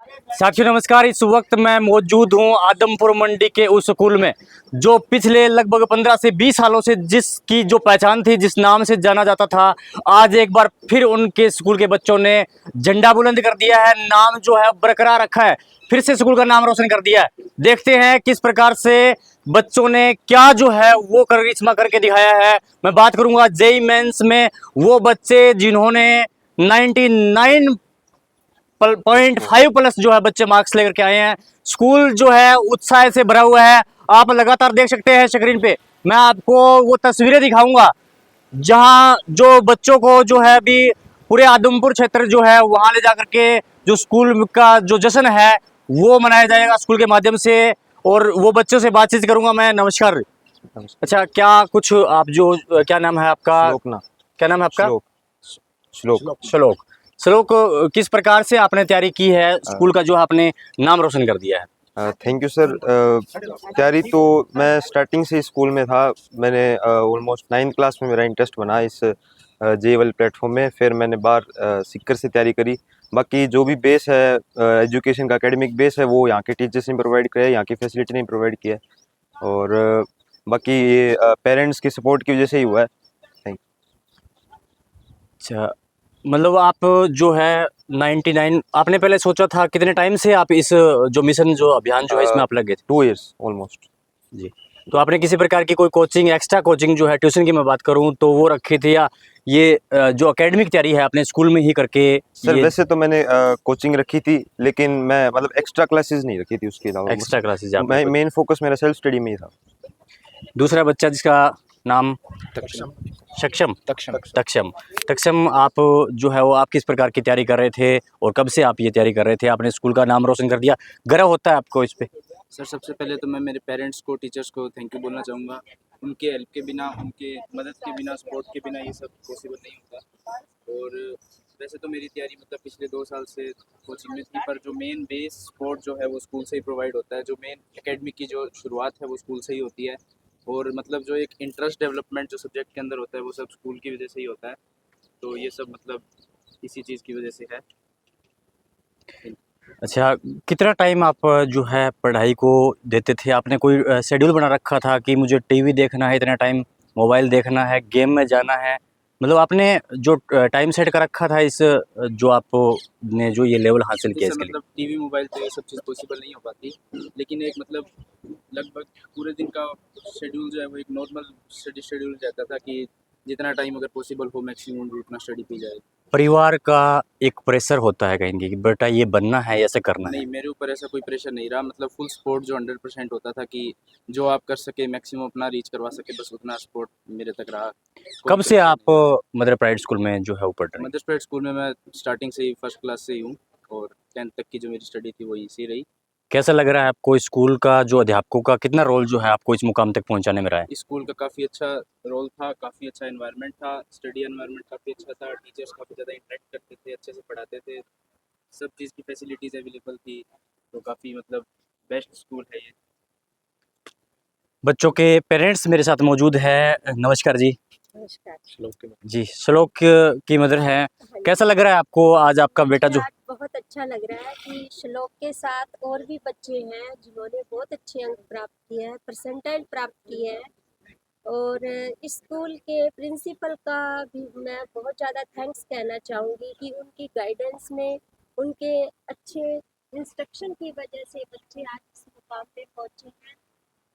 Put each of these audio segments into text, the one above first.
साथियों नमस्कार। इस वक्त मैं मौजूद हूं आदमपुर मंडी के उस स्कूल में जो पिछले लगभग 15 से 20 सालों से जिसकी जो पहचान थी, जिस नाम से जाना जाता था, आज एक बार फिर उनके स्कूल के बच्चों ने झंडा बुलंद कर दिया है। नाम जो है बरकरार रखा है, फिर से स्कूल का नाम रोशन कर दिया है। देखते हैं किस प्रकार से बच्चों ने क्या जो है वो करिश्मा करके दिखाया है। मैं बात करूंगा जेईई मेंस में वो बच्चे जिन्होंने 99 0.5 प्लस जो है बच्चे मार्क्स लेकर के आए हैं। स्कूल जो है उत्साह से भरा हुआ है। आप लगातार देख सकते हैं स्क्रीन पे। मैं आपको वो तस्वीरें दिखाऊंगा जहां जो बच्चों को जो है अभी पूरे आदमपुर क्षेत्र जो है वहां ले जाकर के जो स्कूल का जो जश्न है वो मनाया जाएगा स्कूल के माध्यम से। और वो बच्चों से बातचीत करूंगा मैं। नमस्कार। अच्छा, क्या कुछ आप जो क्या नाम है आपका? श्लोकना। क्या नाम है आपका? श्लोक। श्लोक। श्लोक। श्लोक, किस प्रकार से आपने तैयारी की है स्कूल का जो आपने नाम रोशन कर दिया है? Thank you sir. तैयारी तो मैं स्टार्टिंग से स्कूल में था। मैंने ऑलमोस्ट 9th क्लास में मेरा इंटरेस्ट बना इस जे वाले प्लेटफॉर्म में। फिर मैंने बाहर सीकर से तैयारी करी। बाकी जो भी बेस है एजुकेशन का, एकेडमिक बेस है, वो यहाँ के टीचर्स ने प्रोवाइड किया है, यहाँ की फैसिलिटी ने प्रोवाइड किया है। और बाकी ये पेरेंट्स की सपोर्ट की वजह से ही हुआ है। थैंक अच्छा, मतलब आप जो है 99 आपने पहले सोचा था? कितने टाइम से आप इस जो मिशन जो अभियान जो है इसमें आप लगे थे? 2 years ऑलमोस्ट। जी। तो आपने किसी प्रकार की कोई कोचिंग, एक्स्ट्रा कोचिंग जो है ट्यूशन की मैं बात करूं तो वो रखी थी, या ये जो एकेडमिक तैयारी है आपने स्कूल में ही करके? सर ये वैसे तो मैंने कोचिंग रखी थी, लेकिन मैं मतलब एक्स्ट्रा क्लासेस नहीं रखी थी उसके अलावा। एक्स्ट्रा क्लासेज आपने मैं मेन फोकस मेरा सेल्फ स्टडी में ही था। दूसरा बच्चा जिसका नाम सक्षम तक्षम तक्षम, आप जो है वो आप किस प्रकार की तैयारी कर रहे थे और कब से आप ये तैयारी कर रहे थे? आपने स्कूल का नाम रोशन कर दिया, गर्व होता है आपको इस पे? सर सबसे पहले तो मैं मेरे पेरेंट्स को, टीचर्स को थैंक यू बोलना चाहूँगा। उनके हेल्प के बिना, उनके मदद के बिना, सपोर्ट के बिना ये सब पॉसिबल नहीं होता। और वैसे तो मेरी तैयारी मतलब पिछले 2 साल से कोचिंग में थी, पर जो मेन बेस सपोर्ट जो है वो स्कूल से ही प्रोवाइड होता है। जो मेन एकेडमिक की जो शुरुआत है वो स्कूल से ही होती है। और मतलब जो एक इंटरेस्ट डेवलपमेंट जो सब्जेक्ट के अंदर होता है वो सब स्कूल की वजह से ही होता है। तो ये सब मतलब इसी चीज़ की वजह से है। अच्छा, कितना टाइम आप जो है पढ़ाई को देते थे? आपने कोई शेड्यूल बना रखा था कि मुझे टीवी देखना है इतना टाइम, मोबाइल देखना है, गेम में जाना है? मतलब आपने जो टाइम सेट कर रखा था इस जो आपने जो ये लेवल हासिल जी किया सर, इसके लिए? मतलब टीवी मोबाइल तो ये सब चीज़ पॉसिबल नहीं हो पाती, लेकिन एक मतलब लगभग पूरे दिन का शेड्यूल जो है वो एक नॉर्मल स्टडी शेड्यूल रहता था कि जितना टाइम अगर पॉसिबल हो मैक्सिमम उतना स्टडी की जाए। परिवार का एक प्रेशर होता है कहीं कि बेटा ये बनना है, ऐसे करना है। नहीं, मेरे ऊपर ऐसा कोई प्रेशर नहीं रहा। मतलब फुल सपोर्ट जो 100% होता था कि जो आप कर सके मैक्सिमम अपना रीच करवा सके, बस उतना सपोर्ट मेरे तक रहा। कोई कब से प्रेशर आप नहीं। मदर प्राइवेट स्कूल में जो है वो पढ़ रहे हैं? मदर्स प्राइवेट स्कूल में मैं स्टार्टिंग से ही फर्स्ट क्लास से ही हूँ, और 10th तक की जो मेरी स्टडी थी वो इसी रही। कैसा लग रहा है आपको स्कूल का जो अध्यापकों का कितना रोल जो है आपको इस मुकाम तक पहुंचाने में रहा है? स्कूल का काफ़ी अच्छा रोल था, काफ़ी अच्छा एनवायरनमेंट था, स्टडी एनवायरनमेंट काफ़ी अच्छा था, टीचर्स काफ़ी ज़्यादा इंटरेक्ट करते थे, अच्छे से पढ़ाते थे, सब चीज़ की फैसिलिटीज़ अवेलेबल थी। तो काफ़ी मतलब बेस्ट स्कूल है ये। बच्चों के पेरेंट्स मेरे साथ मौजूद है। नमस्कार जी। नमस्कार। श्लोक के जी, श्लोक की मदर है। हाँ कैसा जी। लग रहा है आपको आज आपका बेटा मुझे जो? आज बहुत अच्छा लग रहा है कि श्लोक के साथ और भी बच्चे हैं जिन्होंने बहुत अच्छे अंक प्राप्त किए हैं, परसेंटाइल प्राप्त किए हैं। और इस स्कूल के प्रिंसिपल का भी मैं बहुत ज़्यादा थैंक्स कहना चाहूँगी कि उनकी गाइडेंस में, उनके अच्छे इंस्ट्रक्शन की वजह से बच्चे आज इस मुकाम पे पहुँचे हैं।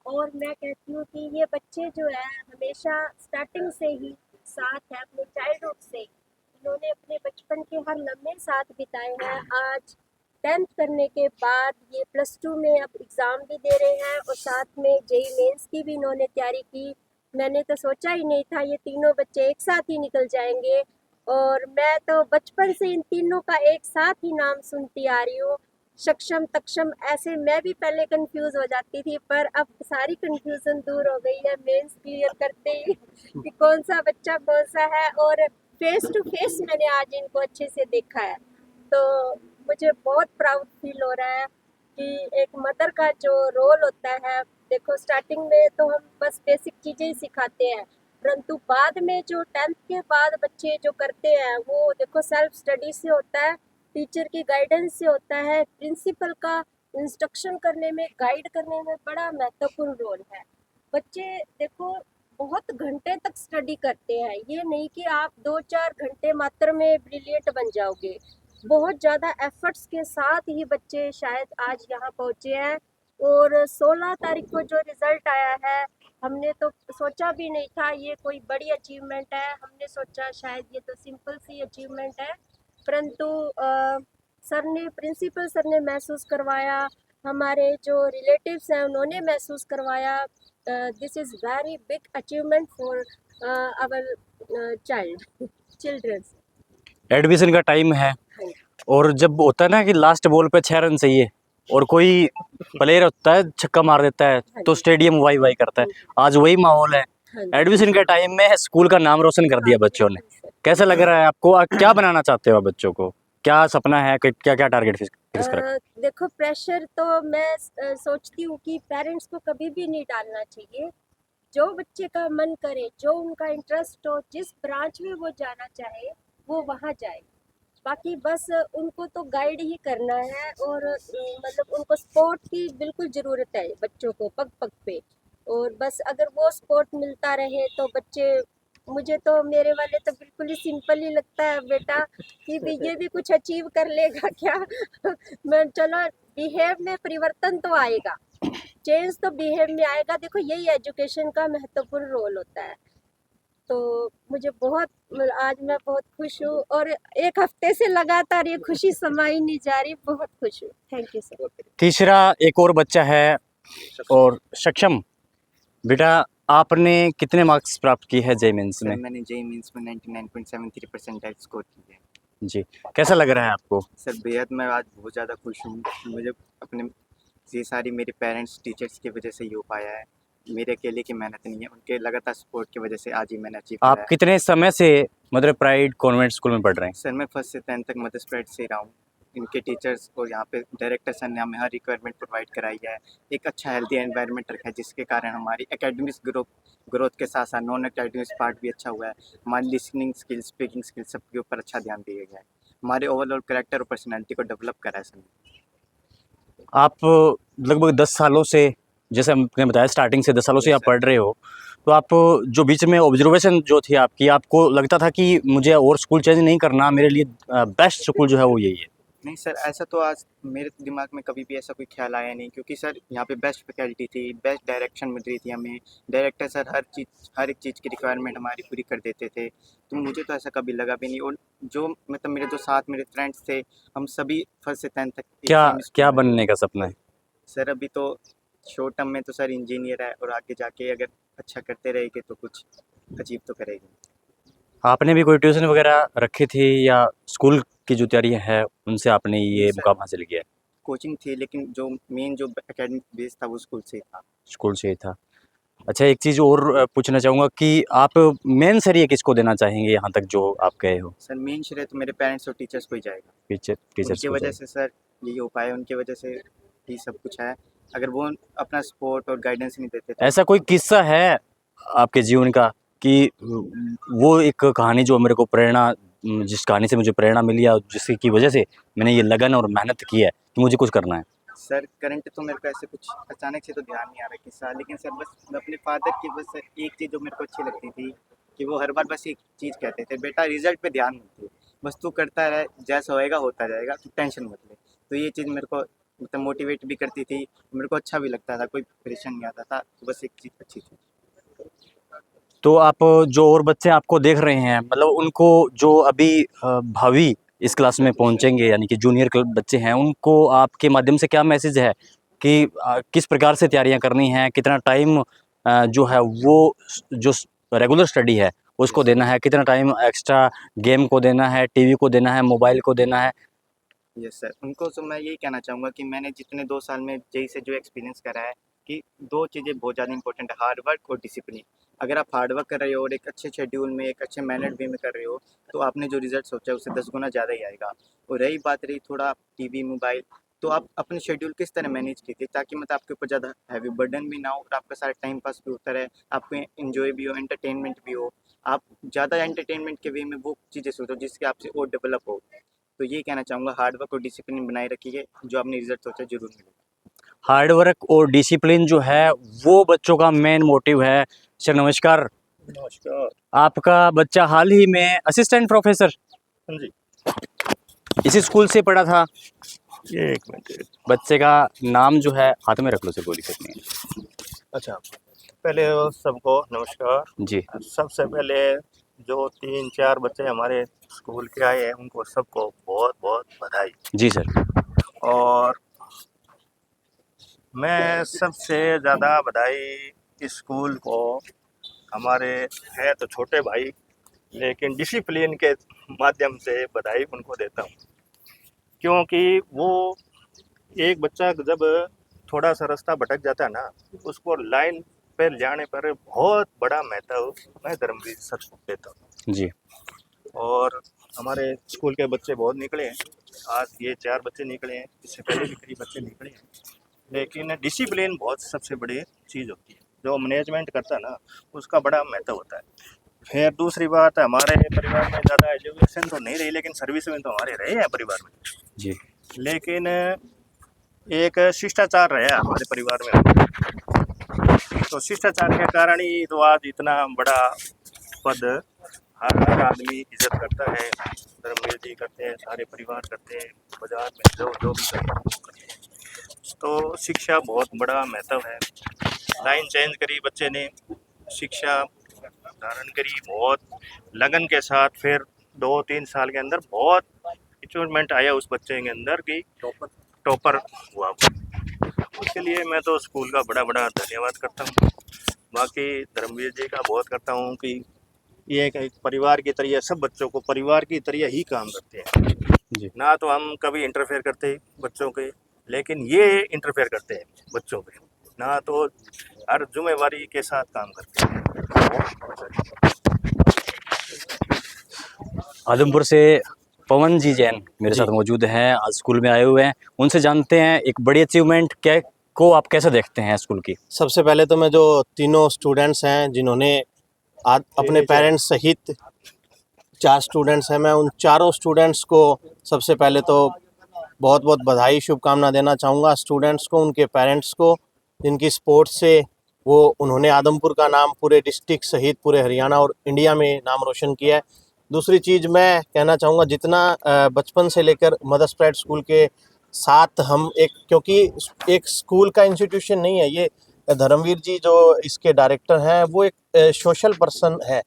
और मैं कहती हूँ कि ये बच्चे जो है हमेशा स्टार्टिंग से ही साथ है, अपने चाइल्डहुड से इन्होंने अपने बचपन के हर लम्हे साथ बिताए हैं। आज 10th करने के बाद ये +2 में अब एग्ज़ाम भी दे रहे हैं और साथ में जेईई मेंस की भी इन्होंने तैयारी की। मैंने तो सोचा ही नहीं था ये तीनों बच्चे एक साथ ही निकल जाएंगे, और मैं तो बचपन से इन तीनों का एक साथ ही नाम सुनती आ रही हूँ, सक्षम तक्षम। ऐसे मैं भी पहले कंफ्यूज हो जाती थी, पर अब सारी कंफ्यूजन दूर हो गई है मेंस क्लियर करते ही कि कौन सा बच्चा कौन सा है। और फेस टू फेस मैंने आज इनको अच्छे से देखा है, तो मुझे बहुत प्राउड फील हो रहा है कि एक मदर का जो रोल होता है। देखो स्टार्टिंग में तो हम बस बेसिक चीज़ें ही सिखाते हैं, परंतु बाद में जो 10th के बाद बच्चे जो करते हैं वो देखो सेल्फ स्टडी से होता है। टीचर की गाइडेंस से होता है। प्रिंसिपल का इंस्ट्रक्शन करने में, गाइड करने में बड़ा महत्वपूर्ण रोल है। बच्चे देखो बहुत घंटे तक स्टडी करते हैं, ये नहीं कि आप 2-4 घंटे मात्र में ब्रिलियंट बन जाओगे। बहुत ज़्यादा एफर्ट्स के साथ ही बच्चे शायद आज यहाँ पहुँचे हैं। और 16 तारीख को जो रिज़ल्ट आया है, हमने तो सोचा भी नहीं था ये कोई बड़ी अचीवमेंट है। हमने सोचा शायद ये तो सिंपल सी अचीवमेंट है, परंतु प्रिंसिपल सर ने महसूस करवाया, हमारे जो रिलेटिव्स हैं उन्होंने महसूस करवाया। This is very big achievement for our childrens. Admission का टाइम है और जब होता है ना कि लास्ट बॉल पे 6 रन चाहिए और कोई प्लेयर होता है छक्का मार देता है तो स्टेडियम वाई वाई करता है। आज वही माहौल है। एडमिशन के टाइम में स्कूल का नाम रोशन कर दिया बच्चों ने। कैसा लग रहा है आपको? क्या बनाना चाहते हो आप बच्चों को? क्या सपना है? क्या क्या टारगेट फिक्स करा? देखो प्रेशर तो मैं सोचती हूँ कि पेरेंट्स को कभी भी नहीं डालना चाहिए। जो बच्चे का मन करे, जो उनका इंटरेस्ट हो, जिस ब्रांच में वो जाना चाहे वो वहाँ जाए। बाकी बस उनको तो गाइड ही करना है। और मतलब उनको सपोर्ट की बिल्कुल ज़रूरत है बच्चों को पग पग पे। और बस अगर वो सपोर्ट मिलता रहे तो बच्चे, मुझे तो मेरे वाले तो बिल्कुल ही सिंपल ही लगता है बेटा कि भी ये भी कुछ अचीव कर लेगा क्या। मैं चलो बिहेव में परिवर्तन तो आएगा, चेंज तो बिहेव में आएगा। देखो यही एजुकेशन का महत्वपूर्ण रोल होता है। तो मुझे बहुत आज मैं बहुत खुश हूँ और 1 हफ्ते से लगातार ये खुशी समाई नहीं जा रही। बहुत खुश हूँ। Thank you sir. तीसरा एक और बच्चा है और सक्षम। बेटा आपने कितने मार्क्स प्राप्त किए हैं जेईई मेंस सर में? मैंने जेईई मेंस में 99.73 परसेंटाइल स्कोर की है। जी, कैसा लग रहा है आपको? सर बेहद मैं आज बहुत ज़्यादा खुश हूँ। मुझे अपने ये सारी मेरे पेरेंट्स टीचर्स की वजह से ये हो पाया है। मेरे अकेले की मेहनत नहीं है, उनके लगातार सपोर्ट की वजह से आज ही मैंने अचीव आप करा है। कितने समय से मदर प्राइड कॉन्वेंट स्कूल में पढ़ रहे हैं? सर मैं 1st से 10th तक मदर स्प्रेड से रहा हूँ। इनके टीचर्स और यहाँ पे डायरेक्टर सर ने हमें हर रिक्वायरमेंट प्रोवाइड कराई है। एक अच्छा हेल्दी एनवायरनमेंट रखा है जिसके कारण हमारी एकेडमिक्स ग्रोथ के साथ साथ नॉन एकेडमिक्स पार्ट भी अच्छा हुआ है। हमारी लिसनिंग स्किल्स, स्पीकिंग स्किल्स सबके ऊपर अच्छा ध्यान दिया गया है। हमारे ओवरऑल कैरेक्टर और पर्सनैलिटी को डेवलप करा है सर ने। आप लगभग 10 सालों से, जैसे हमने बताया स्टार्टिंग से 10 सालों से Yes, आप sir. पढ़ रहे हो, तो आप जो बीच में ऑब्जर्वेशन जो थी आपकी, आपको लगता था कि मुझे और स्कूल चेंज नहीं करना, मेरे लिए बेस्ट स्कूल जो है वो यही है? नहीं सर, ऐसा तो आज मेरे दिमाग में कभी भी ऐसा कोई ख्याल आया नहीं, क्योंकि सर यहाँ पे बेस्ट फैकल्टी थी, बेस्ट डायरेक्शन मिल रही थी हमें। डायरेक्टर सर हर एक चीज़ की रिक्वायरमेंट हमारी पूरी कर देते थे। तो मुझे तो ऐसा कभी लगा भी नहीं। और जो मतलब मेरे जो साथ मेरे फ्रेंड्स थे, हम सभी 1st से 10th तक एक क्या सेम क्या स्कूल में। बनने का सपना है? सर अभी तो शॉर्ट टर्म में तो सर इंजीनियर है, और आगे जाके अगर अच्छा करते रहेंगे तो कुछ अचीव तो करेंगे। आपने भी कोई ट्यूशन वगैरह रखी थी या स्कूल की जो तैयारियां हैं उनसे आपने ये सर मुकाम हासिल किया है? कोचिंग थी, लेकिन जो मेन जो एकेडमिक बेस था वो स्कूल से ही था। स्कूल से ही था। अच्छा, एक चीज़ और पूछना चाहूँगा कि आप मेन श्रेय किसको देना चाहेंगे यहाँ तक जो आप गए हो? सर मेन श्रेय तो मेरे पेरेंट्स और टीचर्स को ही जाएगा। टीचर्स उनकी को वजह जाए। से सर यही हो पाया, उनकी वजह से ही सब कुछ है। अगर वो अपना सपोर्ट और गाइडेंस नहीं देते तो ऐसा कोई किस्सा है आपके जीवन का कि वो एक कहानी जो मेरे को प्रेरणा, जिस कहानी से मुझे प्रेरणा मिली और जिसकी की वजह से मैंने ये लगन और मेहनत की है कि मुझे कुछ करना है? सर करंट तो मेरे को ऐसे कुछ अचानक से तो ध्यान नहीं आ रहा किस्सा, लेकिन सर बस मैं अपने फादर की बस एक चीज़ जो मेरे को अच्छी लगती थी कि वो हर बार बस एक चीज़ कहते थे, बेटा रिजल्ट पे ध्यान मत दे, बस तू करता रहे, जैसा होएगा होता जाएगा, तू टेंशन मत ले। तो ये चीज़ मेरे को मतलब मोटिवेट भी करती थी, मेरे को अच्छा भी लगता था, कोई परेशान नहीं आता था। तो बस एक चीज़ अच्छी थी। तो आप जो और बच्चे आपको देख रहे हैं, मतलब उनको जो अभी भावी इस क्लास में पहुंचेंगे यानी कि जूनियर बच्चे हैं, उनको आपके माध्यम से क्या मैसेज है कि किस प्रकार से तैयारियां करनी है, कितना टाइम जो है वो जो रेगुलर स्टडी है उसको देना है, कितना टाइम एक्स्ट्रा गेम को देना है, टीवी को देना है, मोबाइल को देना है? यस सर, उनको तो मैं यही कहना चाहूँगा कि मैंने जितने 2 साल में जेईई से जो एक्सपीरियंस करा है कि 2 चीज़ें बहुत ज़्यादा इंपॉर्टेंट है, हार्ड वर्क और डिसिप्लिन। अगर आप हार्ड वर्क कर रहे हो और एक अच्छे शेड्यूल में, एक अच्छे मैनेज्ड वे में कर रहे हो, तो आपने जो रिजल्ट सोचा है उससे 10 गुना ज़्यादा ही आएगा। और रही बात रही थोड़ा टीवी, मोबाइल, तो आप अपने शेड्यूल किस तरह मैनेज कीजिए ताकि मतलब आपके ऊपर ज़्यादा हैवी बर्डन भी ना हो और आपका सारा टाइम पास भी होता रहे, आपको एन्जॉय भी हो, एंटरटेनमेंट भी हो। आप ज़्यादा एंटरटेनमेंट के वे में वो चीज़ें सोचो जिससे आपसे और डेवलप हो। तो ये कहना चाहूँगा, हार्ड वर्क और डिसिप्लिन बनाए रखिए, जो आपने रिजल्ट सोचा जरूर मिलेगा। हार्ड वर्क और डिसिप्लिन जो है वो बच्चों का मेन मोटिव है। सर नमस्कार, नमस्कार। आपका बच्चा हाल ही में असिस्टेंट प्रोफेसर हाँ जी, इसी स्कूल से पढ़ा था। ये एक मिनट। बच्चे का नाम जो है, हाथ में रख लो सर, कोई दिक्कत नहीं है। अच्छा, पहले सबको नमस्कार। जी सबसे पहले जो 3-4 बच्चे हमारे स्कूल के आए हैं, उनको सबको बहुत बहुत बधाई। जी सर। और मैं सबसे ज़्यादा बधाई इस स्कूल को, हमारे हैं तो छोटे भाई, लेकिन डिसिप्लिन के माध्यम से बधाई उनको देता हूँ, क्योंकि वो एक बच्चा जब थोड़ा सा रास्ता भटक जाता है ना, उसको लाइन पर जाने पर बहुत बड़ा महत्व मैं धर्मवीर सर को देता हूँ। जी और हमारे स्कूल के बच्चे बहुत निकले हैं, आज ये 4 बच्चे निकले हैं, इससे पहले भी कई बच्चे निकले हैं, लेकिन डिसिप्लिन बहुत सबसे बड़ी चीज़ होती है। जो मैनेजमेंट करता है ना, उसका बड़ा महत्व होता है। फिर दूसरी बात, हमारे परिवार में ज़्यादा एजुकेशन तो नहीं रही, लेकिन सर्विस में तो हमारे रहे हैं परिवार में। जी लेकिन एक शिष्टाचार रहा हमारे परिवार में, तो शिष्टाचार के कारण ही तो आज इतना बड़ा पद हर आदमी इज्जत करता है। धर्मवीर जी करते हैं, सारे परिवार करते हैं, बाजार में जो जो भी करते हैं। तो शिक्षा बहुत बड़ा महत्व है। लाइन चेंज करी बच्चे ने, शिक्षा धारण करी बहुत लगन के साथ, फिर 2-3 साल के अंदर बहुत अचीवमेंट आया उस बच्चे के अंदर कि टॉपर हुआ। उसके लिए मैं तो स्कूल का बड़ा बड़ा धन्यवाद करता हूँ। बाकी धर्मवीर जी का बहुत करता हूँ कि ये एक परिवार की तरह सब बच्चों को परिवार की तरह ही काम करते हैं। जी ना तो हम कभी इंटरफेयर करते बच्चों के, लेकिन ये इंटरफेयर करते हैं बच्चों पे, ना तो हर जिम्मेवारी के साथ काम करते हैं। आदमपुर से पवन जी जैन मेरे साथ मौजूद हैं, आज स्कूल में आए हुए हैं। उनसे जानते हैं एक बड़ी अचीवमेंट क्या को आप कैसे देखते हैं स्कूल की। सबसे पहले तो मैं जो तीनों स्टूडेंट्स हैं जिन्होंने आज अपने पेरेंट्स सहित 4 स्टूडेंट्स हैं, मैं उन चारों स्टूडेंट्स को सबसे पहले तो बहुत बहुत बधाई शुभकामना देना चाहूँगा। स्टूडेंट्स को, उनके पेरेंट्स को, जिनकी स्पोर्ट्स से वो उन्होंने आदमपुर का नाम पूरे डिस्ट्रिक्ट सहित पूरे हरियाणा और इंडिया में नाम रोशन किया है। दूसरी चीज़ मैं कहना चाहूँगा, जितना बचपन से लेकर मदर्स प्राइड स्कूल के साथ हम क्योंकि एक स्कूल का इंस्टीट्यूशन नहीं है ये, धर्मवीर जी जो इसके डायरेक्टर हैं वो एक सोशल पर्सन है।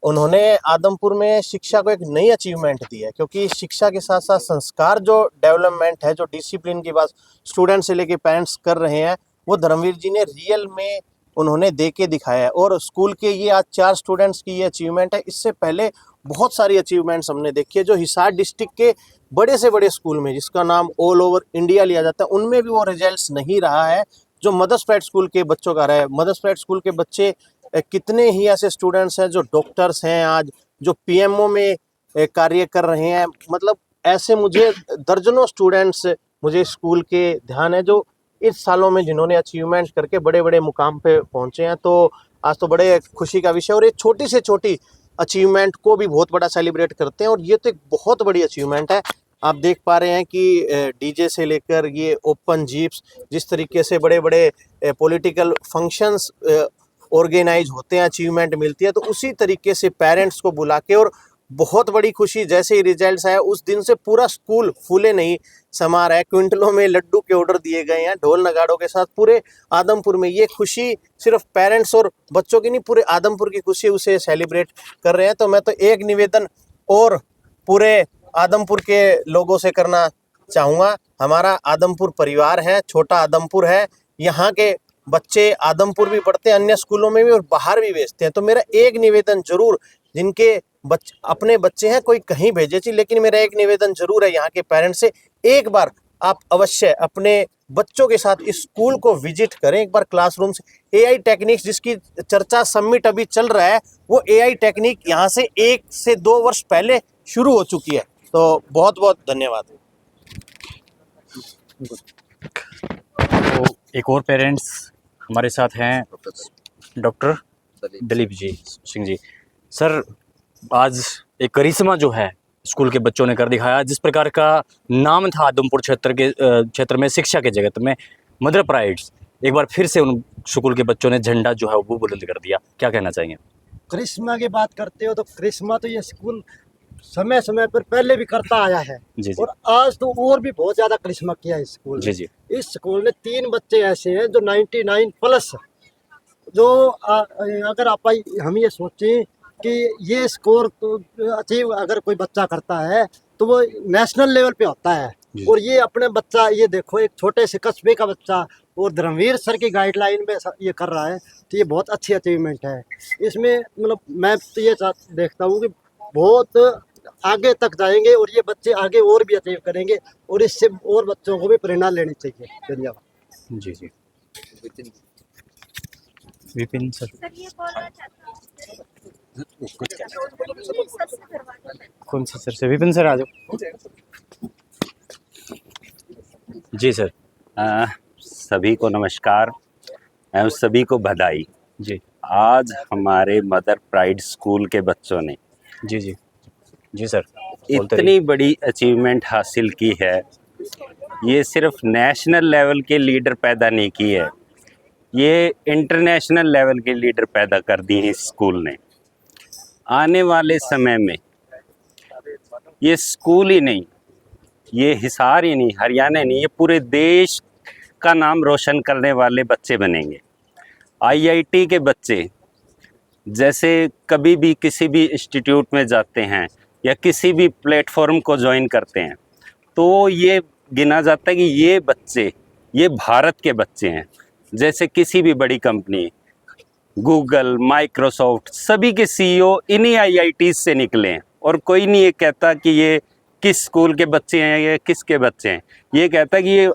उन्होंने आदमपुर में शिक्षा को एक नई अचीवमेंट दी है, क्योंकि शिक्षा के साथ साथ संस्कार जो डेवलपमेंट है, जो डिसिप्लिन की बात स्टूडेंट से लेके पेरेंट्स कर रहे हैं, वो धर्मवीर जी ने रियल में उन्होंने दे के दिखाया है। और स्कूल के ये आज 4 स्टूडेंट्स की ये अचीवमेंट है। इससे पहले बहुत सारी अचीवमेंट्स हमने देखी है जो हिसार डिस्ट्रिक्ट के बड़े से बड़े स्कूल में, जिसका नाम ऑल ओवर इंडिया लिया जाता है, उनमें भी वो रिजल्ट्स नहीं रहा है जो मदर्स प्राइड स्कूल के बच्चों का रहा है। मदर्स प्राइड स्कूल के बच्चे कितने ही ऐसे स्टूडेंट्स हैं जो डॉक्टर्स हैं आज, जो पीएमओ में कार्य कर रहे हैं। मतलब ऐसे मुझे दर्जनों स्टूडेंट्स मुझे स्कूल के ध्यान है जो इस सालों में जिन्होंने अचीवमेंट करके बड़े बड़े मुकाम पे पहुंचे हैं। तो आज तो बड़े खुशी का विषय, और एक छोटी से छोटी अचीवमेंट को भी बहुत बड़ा सेलिब्रेट करते हैं, और ये तो एक बहुत बड़ी अचीवमेंट है। आप देख पा रहे हैं कि डीजे से लेकर ये ओपन जीप्स, जिस तरीके से बड़े बड़े पॉलिटिकल फंक्शंस ऑर्गेनाइज होते हैं, अचीवमेंट मिलती है, तो उसी तरीके से पेरेंट्स को बुला के, और बहुत बड़ी खुशी, जैसे ही रिजल्ट्स आए उस दिन से पूरा स्कूल फूले नहीं समा रहा है। क्विंटलों में लड्डू के ऑर्डर दिए गए हैं ढोल नगाड़ों के साथ पूरे आदमपुर में। ये खुशी सिर्फ पेरेंट्स और बच्चों की नहीं, पूरे आदमपुर की खुशी उसे सेलिब्रेट कर रहे हैं। तो मैं तो एक निवेदन और पूरे आदमपुर के लोगों से करना चाहूँगा। हमारा आदमपुर परिवार है, छोटा आदमपुर है, यहाँ के बच्चे आदमपुर भी पढ़ते हैं, अन्य स्कूलों में भी और बाहर भी भेजते हैं। तो मेरा एक निवेदन जरूर, जिनके अपने बच्चे हैं, कोई कहीं भेजे चाहिए, लेकिन मेरा एक निवेदन जरूर है यहाँ के पेरेंट्स से, एक बार आप अवश्य अपने बच्चों के साथ इस स्कूल को विजिट करें। एक बार क्लासरूम से एआई टेक्निक्स, जिसकी चर्चा समिट अभी चल रहा है, वो एआई टेक्निक यहाँ से 1 से 2 वर्ष पहले शुरू हो चुकी है। तो बहुत बहुत धन्यवाद। तो एक और पेरेंट्स हमारे साथ हैं, डॉक्टर दलीप जी सिंह जी। सर, आज एक करिश्मा जो है स्कूल के बच्चों ने कर दिखाया। जिस प्रकार का नाम था आदमपुर क्षेत्र में शिक्षा के जगत में मदर प्राइड्स, एक बार फिर से उन स्कूल के बच्चों ने झंडा जो है वो बुलंद कर दिया। क्या कहना चाहेंगे? करिश्मा की बात करते हो तो करिश्मा तो ये स्कूल समय समय पर पहले भी करता आया है जी जी और आज तो और भी बहुत ज्यादा करिश्मा किया है इस स्कूल जी ने। जी इस स्कूल में 3 बच्चे ऐसे हैं जो 99 प्लस, जो अगर आप हम ये सोचें कि ये स्कोर तो अचीव अगर कोई बच्चा करता है तो वो नेशनल लेवल पे होता है। और ये अपने बच्चा, ये देखो एक छोटे से कस्बे का बच्चा और धर्मवीर सर की गाइडलाइन में ये कर रहा है, तो ये बहुत अच्छी अचीवमेंट है। इसमें मतलब मैं तो ये देखता हूँ कि बहुत आगे तक जाएंगे और ये बच्चे आगे और भी अचीव करेंगे और इससे और बच्चों को भी प्रेरणा लेनी चाहिए। धन्यवाद। जी जी विपिन सर सर ये बोलना चाहता हूँ सर से करवा दो। कौन सा सर से? विपिन सर आ जाओ। जी सर। सभी को नमस्कार एवं सभी को बधाई। जी आज हमारे मदर प्राइड स्कूल के बच्चों ने जी जी जी सर, बोलते इतनी बड़ी अचीवमेंट हासिल की है। ये सिर्फ नेशनल लेवल के लीडर पैदा नहीं किए है, ये इंटरनेशनल लेवल के लीडर पैदा कर दिए हैं इस स्कूल ने। आने वाले समय में ये स्कूल ही नहीं, ये हिसार ही नहीं, हरियाणा नहीं, ये पूरे देश का नाम रोशन करने वाले बच्चे बनेंगे। आईआईटी के बच्चे जैसे कभी भी किसी भी इंस्टीट्यूट में जाते हैं या किसी भी प्लेटफॉर्म को ज्वाइन करते हैं तो ये गिना जाता है कि ये बच्चे, ये भारत के बच्चे हैं। जैसे किसी भी बड़ी कंपनी, गूगल, माइक्रोसॉफ्ट, सभी के सीईओ इन्हीं आईआईटी से निकले हैं। और कोई नहीं ये कहता कि ये किस स्कूल के बच्चे हैं या किसके बच्चे हैं, ये कहता है कि ये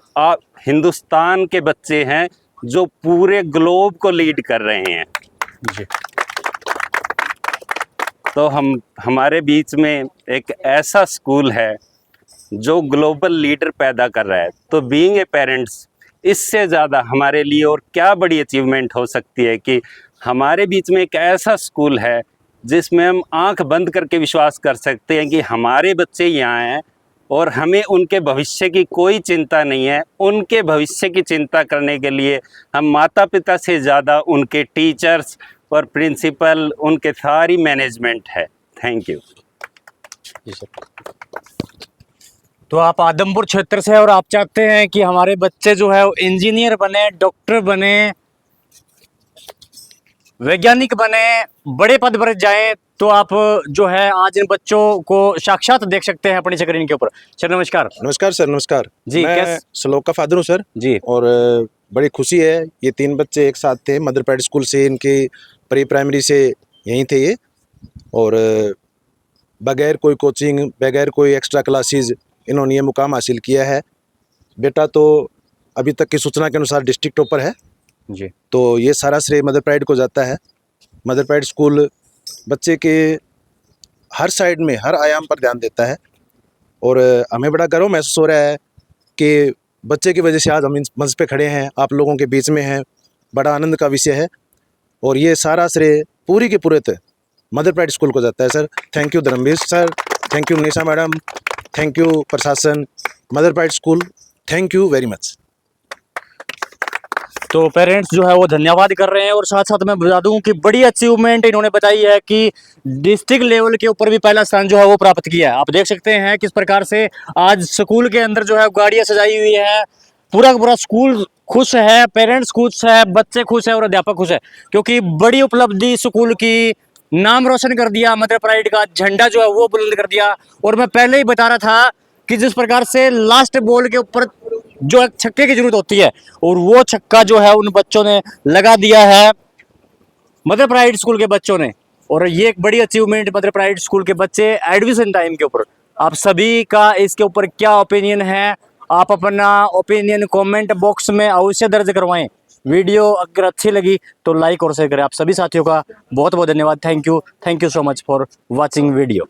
हिंदुस्तान के बच्चे हैं जो पूरे ग्लोब को लीड कर रहे हैं। जी तो हमारे बीच में एक ऐसा स्कूल है जो ग्लोबल लीडर पैदा कर रहा है। तो बीइंग ए पेरेंट्स, इससे ज़्यादा हमारे लिए और क्या बड़ी अचीवमेंट हो सकती है कि हमारे बीच में एक ऐसा स्कूल है जिसमें हम आंख बंद करके विश्वास कर सकते हैं कि हमारे बच्चे यहाँ हैं और हमें उनके भविष्य की कोई चिंता नहीं है। उनके भविष्य की चिंता करने के लिए हम माता पिता से ज़्यादा उनके टीचर्स और प्रिंसिपल, उनके सारी मैनेजमेंट है। Thank you. जी सर। तो आप आदमपुर क्षेत्र से हैं और आप चाहते हैं कि हमारे बच्चे जो है वो इंजीनियर बने, डॉक्टर बने, वैज्ञानिक बने, बड़े पद पर जाएं, तो आप जो है आज इन बच्चों को साक्षात देख सकते हैं अपनी स्क्रीन के ऊपर। सर नमस्कार। नमस्कार सर, नमस्कार जी, मैं श्लोक का फादर हूँ सर। जी और बड़ी खुशी है, ये 3 बच्चे एक साथ थे मदर प्राइड स्कूल से, इनकी प्री प्राइमरी से यहीं थे ये, और बगैर कोई कोचिंग, बगैर कोई एक्स्ट्रा क्लासेस इन्होंने ये मुकाम हासिल किया है। बेटा तो अभी तक की सूचना के अनुसार डिस्ट्रिक्ट टॉपर है जी। तो ये सारा श्रेय मदर प्राइड को जाता है। मदर प्राइड स्कूल बच्चे के हर साइड में, हर आयाम पर ध्यान देता है और हमें बड़ा गर्व महसूस हो रहा है कि बच्चे की वजह से आज हम इस मंच पे खड़े हैं, आप लोगों के बीच में हैं। बड़ा आनंद का विषय है और ये सारा श्रेय पूरी की पूरे मदर प्राइड स्कूल को जाता है sir. Thank you Dharamvir sir, thank you Nisha madam, thank you प्रशासन, Mother Pride school, thank you very much. तो पेरेंट्स जो है वो धन्यवाद कर रहे हैं और साथ साथ मैं बता दूं कि बड़ी अचीवमेंट इन्होंने बताई है कि डिस्ट्रिक्ट लेवल के ऊपर भी पहला स्थान जो है वो प्राप्त किया है। आप देख सकते हैं किस प्रकार से आज स्कूल के अंदर जो है गाड़ियां सजाई हुई है, पूरा का पूरा स्कूल खुश है, पेरेंट्स खुश है, बच्चे खुश है और अध्यापक खुश है, क्योंकि बड़ी उपलब्धि स्कूल की, नाम रोशन कर दिया, मदर प्राइड का झंडा जो है वो बुलंद कर दिया। और मैं पहले ही बता रहा था कि जिस प्रकार से लास्ट बॉल के ऊपर जो एक छक्के की जरूरत होती है और वो छक्का जो है उन बच्चों ने लगा दिया है, मदर प्राइड स्कूल के बच्चों ने। और ये एक बड़ी अचीवमेंट मदर प्राइड स्कूल के बच्चे एडमिशन टाइम के ऊपर। आप सभी का इसके ऊपर क्या ओपिनियन है, आप अपना ओपिनियन कमेंट बॉक्स में अवश्य दर्ज करवाएं। वीडियो अगर अच्छी लगी तो लाइक और शेयर करें। आप सभी साथियों का बहुत बहुत धन्यवाद। Thank you so much for watching video.